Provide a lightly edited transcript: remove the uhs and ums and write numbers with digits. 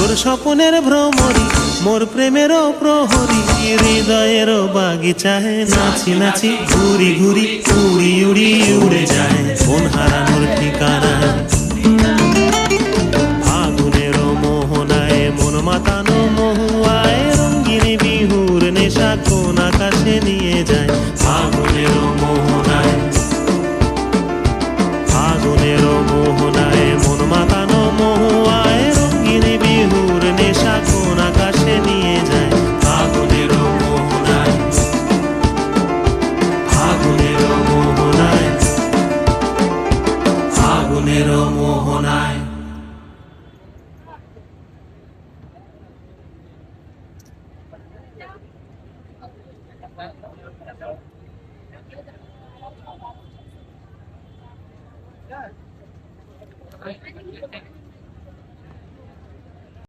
তোর স্বপ্নের ভ্রমরি মোর প্রেমেরও প্রহরী, হৃদয়েরও বাগিচায় নাচি নাচি ঘুরি ঘুরি উড়ি উড়ি উড়ে যায় মন হারানোর ঠিকানায়। ফাগুনেরও মোহনায় মন মাতানো মহুয়ায়, রঙ্গিনী বিহুর নেশা কোন আকাশে নিয়ে যায়। ফাগুনেরও মোহনায়, ফাগুনেরও মোহনায় মন মাতানো মহুয়ায়, রঙ্গিনী বিহুর নেশা কোন আকাশে নিয়ে যায়। ফাগুনেরও মোহনায়, ফাগুনেরও মোহনায়, ফাগুনেরও মোহনায়। Yeah.